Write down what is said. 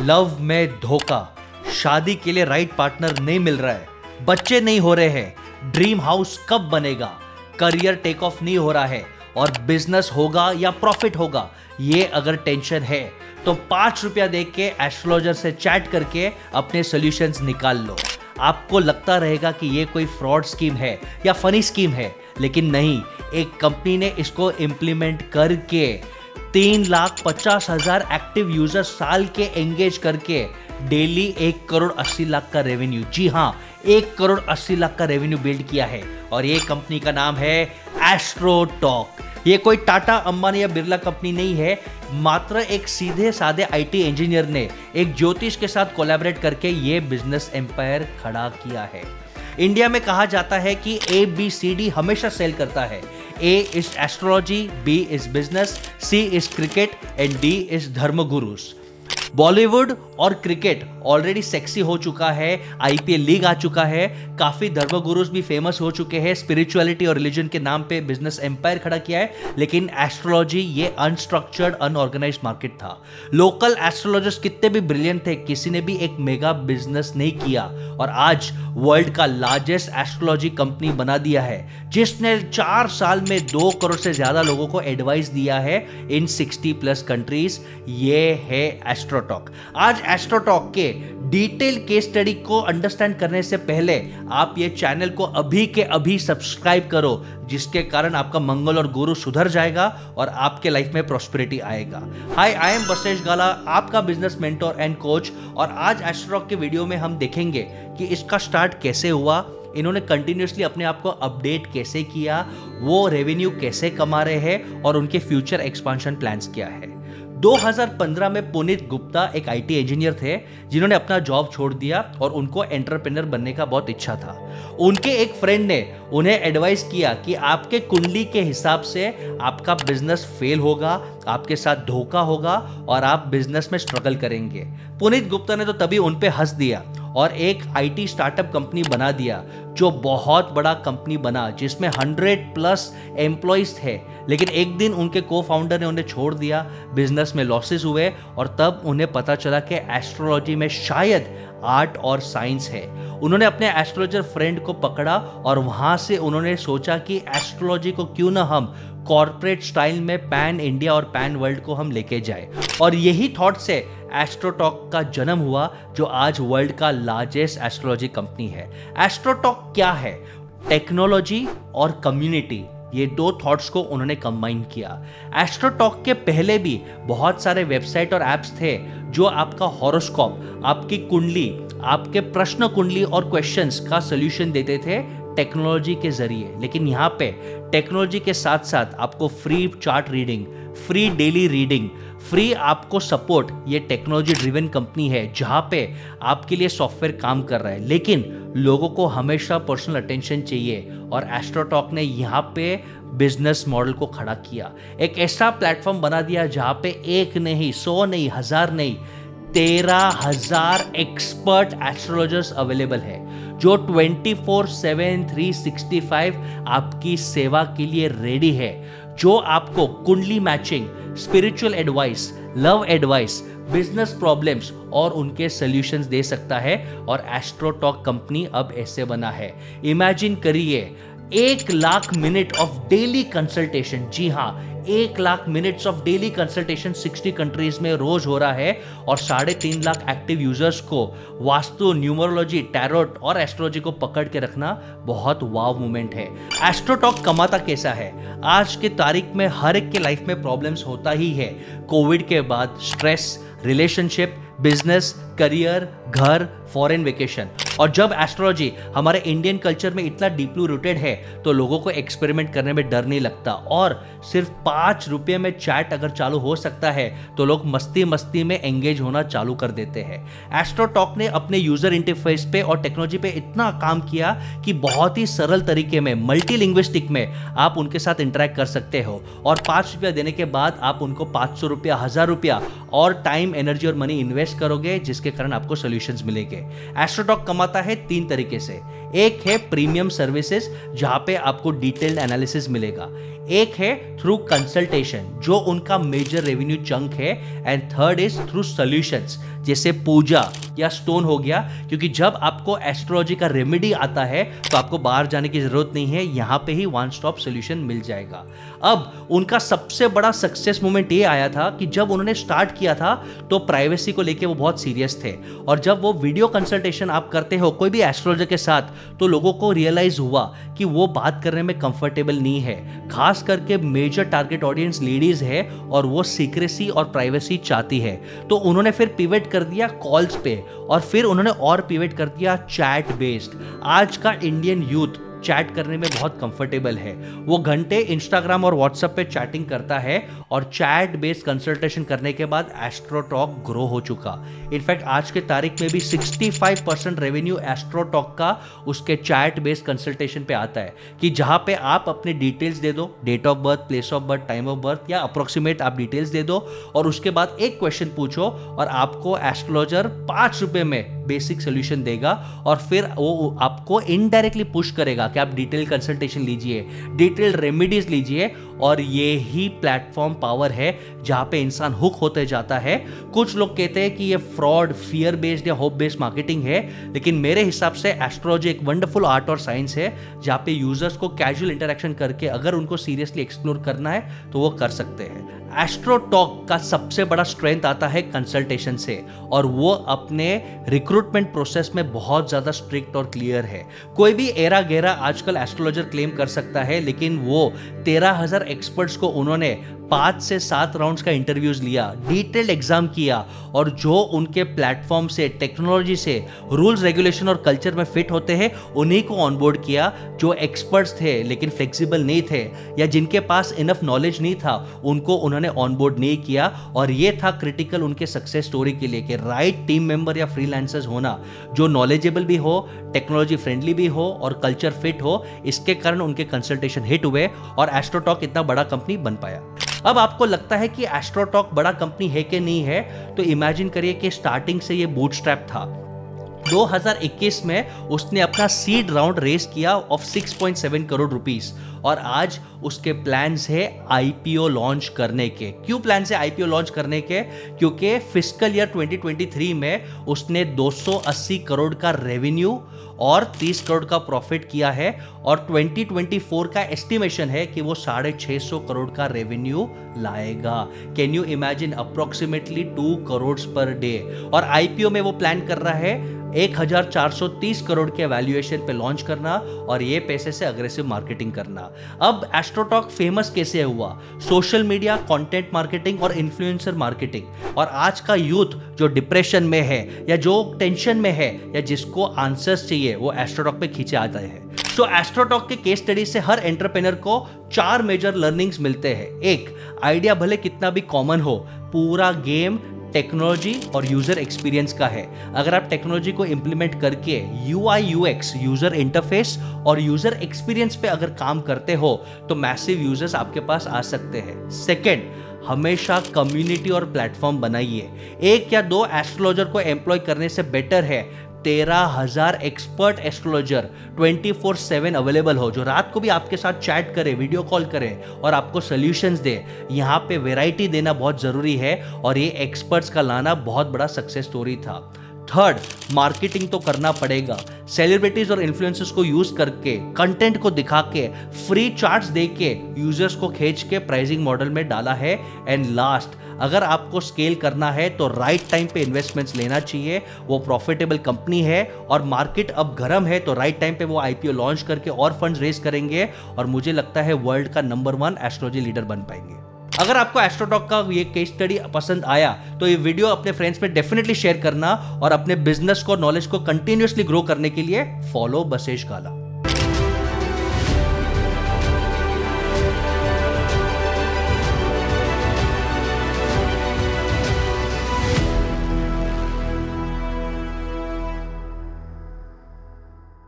Love में धोखा, शादी के लिए राइट पार्टनर नहीं मिल रहा है, बच्चे नहीं हो रहे हैं, ड्रीम हाउस कब बनेगा, करियर टेक ऑफ नहीं हो रहा है और बिजनेस होगा या प्रॉफिट होगा, ये अगर टेंशन है तो 5 रुपया दे के एस्ट्रोलॉजर से चैट करके अपने सॉल्यूशंस निकाल लो। आपको लगता रहेगा कि ये कोई फ्रॉड स्कीम है या फनी स्कीम है, लेकिन नहीं, एक कंपनी ने इसको इम्प्लीमेंट करके 3,50,000 एक्टिव यूजर साल के एंगेज करके डेली 1,80,00,000 का रेवेन्यू, जी हाँ 1,80,00,000 का रेवेन्यू बिल्ड किया है। और ये कंपनी का नाम है एस्ट्रोटॉक। ये कोई टाटा, अंबानी या बिरला कंपनी नहीं है, मात्र एक सीधे साधे आईटी इंजीनियर ने एक ज्योतिष के साथ कोलैबोरेट करके ये बिजनेस एम्पायर खड़ा किया है। इंडिया में कहा जाता है कि ABCD हमेशा सेल करता है। A is astrology, B is business, C is cricket and D is धर्मगुरुस। बॉलीवुड और क्रिकेट ऑलरेडी सेक्सी हो चुका है, IPL लीग आ चुका है, काफी धर्मगुरुस भी फेमस हो चुके हैं, स्पिरिचुअलिटी और रिलीजन के नाम पे बिजनेस एम्पायर खड़ा किया है। लेकिन एस्ट्रोलॉजी ये अनस्ट्रक्चर्ड अनऑर्गेनाइज्ड मार्केट था। लोकल एस्ट्रोलॉजर्स कितने भी ब्रिलियंट थे, किसी ने भी एक मेगा बिजनेस नहीं किया और आज वर्ल्ड का लार्जेस्ट एस्ट्रोलॉजी कंपनी बना दिया है, जिसने 4 साल में 2 करोड़ से ज्यादा लोगों को एडवाइस दिया है इन 60+ कंट्रीज। ये है एस्ट्रोटॉक। आज एस्ट्रोटॉक के डिटेल केस स्टडी को अंडरस्टैंड करने से पहले आप ये चैनल को अभी के अभी सब्सक्राइब करो, जिसके कारण आपका मंगल और गुरु सुधर जाएगा और आपके लाइफ में प्रॉस्पेरिटी आएगा। हाय, आई एम बसेश गाला, आपका बिजनेस मेंटोर एंड कोच। और आज एस्ट्रोटॉक के वीडियो में हम देखेंगे कि इसका स्टार्ट कैसे हुआ, इन्होंने कंटिन्यूसली अपने आप को अपडेट कैसे किया, वो रेवेन्यू कैसे कमा रहे हैं और उनके फ्यूचर एक्सपांशन प्लान्स क्या है। 2015 में पुनीत गुप्ता एक आईटी इंजीनियर थे, जिन्होंने अपना जॉब छोड़ दिया और उनको एंटरप्रेन्योर बनने का बहुत इच्छा था। उनके एक फ्रेंड ने उन्हें एडवाइस किया कि आपके कुंडली के हिसाब से आपका बिजनेस फेल होगा, आपके साथ धोखा होगा और आप बिजनेस में स्ट्रगल करेंगे। पुनीत गुप्ता ने तो तभी उन पे हंस दिया और एक आईटी स्टार्टअप कंपनी बना दिया, जो बहुत बड़ा कंपनी बना, जिसमें 100+ एम्प्लॉइज थे। लेकिन एक दिन उनके को फाउंडर ने उन्हें छोड़ दिया, बिजनेस में लॉसेस हुए और तब उन्हें पता चला कि एस्ट्रोलॉजी में शायद आर्ट और साइंस है। उन्होंने अपने एस्ट्रोलॉजर फ्रेंड को पकड़ा और वहां से उन्होंने सोचा कि एस्ट्रोलॉजी को क्यों ना हम कॉर्पोरेट स्टाइल में पैन इंडिया और पैन वर्ल्ड को हम लेके जाए। और यही थॉट से एस्ट्रोटॉक का जन्म हुआ, जो आज वर्ल्ड का लार्जेस्ट एस्ट्रोलॉजी कंपनी है। एस्ट्रोटॉक क्या है? टेक्नोलॉजी और कम्युनिटी, ये 2 थॉट्स को उन्होंने कंबाइन किया। एस्ट्रोटॉक के पहले भी बहुत सारे वेबसाइट और एप्स थे जो आपका हॉरोस्कोप, आपकी कुंडली, आपके प्रश्न कुंडली और क्वेश्चंस का सॉल्यूशन देते थे टेक्नोलॉजी के जरिए। लेकिन यहाँ पे टेक्नोलॉजी के साथ साथ आपको free chart reading, free daily reading, free आपको सपोर्ट, ये टेक्नोलॉजी ड्रिवन कंपनी है जहाँ पे आपके लिए सॉफ्टवेयर काम कर रहा है। लेकिन लोगों को हमेशा पर्सनल अटेंशन चाहिए और एस्ट्रोटॉक ने यहाँ पे बिजनेस मॉडल को खड़ा किया, एक ऐसा प्लेटफॉर्म बना दिया जहाँ पे 1 नहीं, 100 नहीं, 1000 नहीं, 13,000 एक्सपर्ट एस्ट्रोलॉजर्स अवेलेबल है, जो 24/7 365 आपकी सेवा के लिए रेडी है, जो आपको कुंडली matching, spiritual advice, love advice, business problems और उनके सॉल्यूशंस दे सकता है। और एस्ट्रोटॉक कंपनी अब ऐसे बना है, इमेजिन करिए 1,00,000 मिनट ऑफ डेली कंसल्टेशन, जी हाँ 1,00,000 minutes of daily consultation 60 countries में रोज हो रहा है और 3.5 लाख एक्टिव यूजर्स को वास्तु, न्यूमरोलॉजी, टैरोट और एस्ट्रोलॉजी को पकड़ के रखना बहुत वाव मोमेंट है। एस्ट्रोटॉक कमाता कैसा है? आज के तारीख में हर एक के लाइफ में प्रॉब्लम्स होता ही है। कोविड के बाद स्ट्रेस, रिलेशनशिप, बिजनेस, करियर, घर, फॉरेन वेकेशन। और जब एस्ट्रोलॉजी हमारे इंडियन कल्चर में इतना डीपली रूटेड है तो लोगों को एक्सपेरिमेंट करने में डर नहीं लगता और सिर्फ 5 रुपये में चैट अगर चालू हो सकता है तो लोग मस्ती मस्ती में एंगेज होना चालू कर देते हैं। एस्ट्रोटॉक ने अपने यूजर इंटरफेस पे और टेक्नोलॉजी पे इतना काम किया कि बहुत ही सरल तरीके में, मल्टीलिंग्विस्टिक में आप उनके साथ इंटरेक्ट कर सकते हो और 5 रुपया देने के बाद आप उनको 500 रुपया, 1000 रुपया और टाइम, एनर्जी और मनी इन्वेस्ट करोगे, जिसके कारण आपको सॉल्यूशंस मिलेंगे। एस्ट्रोटॉक कमाता है 3 तरीके से। एक है प्रीमियम सर्विसेज, जहां पे आपको डिटेल्ड एनालिसिस मिलेगा। एक है थ्रू कंसल्टेशन, जो उनका मेजर रेवेन्यू चंक है। And third is through solutions, जैसे पूजा या स्टोन हो गया, क्योंकि जब आपको एस्ट्रोलॉजी का रेमेडी आता है तो आपको बाहर जाने की जरूरत नहीं है, यहाँ पे ही वन स्टॉप सोल्यूशन मिल जाएगा। अब उनका सबसे बड़ा सक्सेस मोमेंट ये आया था कि जब उन्होंने स्टार्ट किया था तो प्राइवेसी को लेके वो बहुत सीरियस थे, और जब वो वीडियो कंसल्टेशन आप करते हो कोई भी एस्ट्रोलॉजर के साथ तो लोगों को रियलाइज हुआ कि वो बात करने में कंफर्टेबल नहीं है, खास करके मेजर टारगेट ऑडियंस लेडीज है और वो सीक्रेसी और प्राइवेसी चाहती है। तो उन्होंने फिर पिवट कर दिया कॉल्स पे, और फिर उन्होंने और पिवट कर दिया चैट बेस्ड। आज का इंडियन यूथ चैट करने में बहुत कंफर्टेबल है, वो घंटे इंस्टाग्राम और व्हाट्सएप पे चैटिंग करता है, और चैट बेस्ड कंसल्टेशन करने के बाद एस्ट्रोटॉक ग्रो हो चुका। इनफैक्ट आज के तारीख में भी 65% रेवेन्यू एस्ट्रोटॉक का उसके चैट बेस्ड कंसल्टेशन पे आता है, कि जहां पे आप अपने डिटेल्स दे दो, date of birth, place of birth, time of birth या अप्रोक्सीमेट आप डिटेल्स दे दो, और उसके बाद एक क्वेश्चन पूछो और आपको एस्ट्रोलॉजर 5 रुपए में बेसिक सोल्यूशन देगा, और फिर वो आपको इनडायरेक्टली पुश करेगा कि आप डिटेल कंसल्टेशन लीजिए, डिटेल रेमेडीज लीजिए। और ये ही प्लेटफॉर्म पावर है जहां पे इंसान हुक होते जाता है। कुछ लोग कहते हैं कि ये फ्रॉड, फियर बेस्ड या होप बेस्ड मार्केटिंग है, लेकिन मेरे हिसाब से एस्ट्रोलॉजी एक वंडरफुल आर्ट और साइंस है जहां पे यूजर्स को कैजुअल इंटरेक्शन करके अगर उनको सीरियसली एक्सप्लोर करना है तो वो कर सकते हैं। एस्ट्रोटॉक का सबसे बड़ा स्ट्रेंथ आता है कंसल्टेशन से, और वो अपने रिक्रूटमेंट प्रोसेस में बहुत ज्यादा स्ट्रिक्ट और क्लियर है। कोई भी एरा गहरा आजकल एस्ट्रोलॉजर क्लेम कर सकता है, लेकिन वो 13,000 एक्सपर्ट्स को उन्होंने 5 से 7 राउंड्स का इंटरव्यूज लिया, डिटेल्ड एग्जाम किया, और जो उनके प्लेटफॉर्म से, टेक्नोलॉजी से, रूल्स रेगुलेशन और कल्चर में फिट होते हैं उन्हीं को ऑनबोर्ड किया। जो एक्सपर्ट्स थे लेकिन फ्लेक्सिबल नहीं थे या जिनके पास इनफ नॉलेज नहीं था उनको उन्होंने ऑनबोर्ड नहीं किया। और ये था क्रिटिकल उनके सक्सेस स्टोरी के लिए कि राइट टीम मेंबर या फ्रीलांसर्स होना जो नॉलेजेबल भी हो, टेक्नोलॉजी फ्रेंडली भी हो और कल्चर फिट हो। इसके कारण उनके कंसल्टेशन हिट हुए और एस्ट्रोटॉक इतना बड़ा कंपनी बन पाया। अब आपको लगता है कि एस्ट्रोटॉक बड़ा कंपनी है कि नहीं है, तो इमेजिन करिए कि स्टार्टिंग से ये बूटस्ट्रैप था। 2021 में उसने अपना सीड राउंड रेस किया ऑफ 6.7 करोड़ रुपीस, और आज उसके प्लान्स है आईपीओ लॉन्च करने के। क्यों प्लान्स है आईपीओ लॉन्च करने के? क्योंकि फिस्कल ईयर 2023 में उसने 280 करोड़ का रेवेन्यू और 30 करोड़ का प्रॉफिट किया है, और 2024 का एस्टिमेशन है कि वो 650 करोड़ का रेवेन्यू लाएगा। Can you imagine? Approximately 2 crore per day. और आईपीओ में वो प्लान कर रहा है 1430 करोड़ के वैल्यूएशन पे लॉन्च करना, और ये पैसे से अग्रेसिव मार्केटिंग करना। अब एस्ट्रोटॉक फेमस कैसे हुआ? सोशल मीडिया, कंटेंट मार्केटिंग और इन्फ्लुएंसर मार्केटिंग। और आज का यूथ जो डिप्रेशन में है या जो टेंशन में है या जिसको आंसर्स चाहिए वो एस्ट्रोटॉक पे खींचे आता है। तो एस्ट्रोटॉक के केस स्टडी से हर एंटरप्रेन्योर को 4 मेजर लर्निंग्स मिलते हैं। एक, आइडिया भले कितना भी कॉमन हो, पूरा गेम टेक्नोलॉजी और यूजर एक्सपीरियंस का है। अगर आप टेक्नोलॉजी को इंप्लीमेंट करके UI UX, यूजर इंटरफेस और यूजर एक्सपीरियंस पे अगर काम करते हो तो मैसिव यूजर्स आपके पास आ सकते हैं। सेकेंड, हमेशा कम्युनिटी और प्लेटफॉर्म बनाइए। 1 या 2 एस्ट्रोलॉजर को एम्प्लॉय करने से बेटर है 13,000 एक्सपर्ट एस्ट्रोलॉजर 24/7 अवेलेबल हो, जो रात को भी आपके साथ चैट करे, वीडियो कॉल करे और आपको सॉल्यूशंस दे। यहाँ पे वैरायटी देना बहुत जरूरी है, और ये एक्सपर्ट्स का लाना बहुत बड़ा सक्सेस स्टोरी था। थर्ड, मार्केटिंग तो करना पड़ेगा। सेलिब्रिटीज और इन्फ्लुएंसर्स को यूज करके, कंटेंट को दिखा के, फ्री चार्ट्स दे के यूजर्स को खींच के प्राइसिंग मॉडल में डाला है। एंड लास्ट, अगर आपको स्केल करना है तो राइट टाइम पे इन्वेस्टमेंट्स लेना चाहिए। वो प्रॉफिटेबल कंपनी है और मार्केट अब गर्म है, तो राइट टाइम पे वो आईपीओ लॉन्च करके और फंड्स रेज करेंगे, और मुझे लगता है वर्ल्ड का नंबर 1 एस्ट्रोलॉजी लीडर बन पाएंगे। अगर आपको एस्ट्रोटॉक का ये केस स्टडी पसंद आया तो ये वीडियो अपने फ्रेंड्स में डेफिनेटली शेयर करना, और अपने बिजनेस को, नॉलेज को कंटिन्यूअसली ग्रो करने के लिए फॉलो बसेश काला।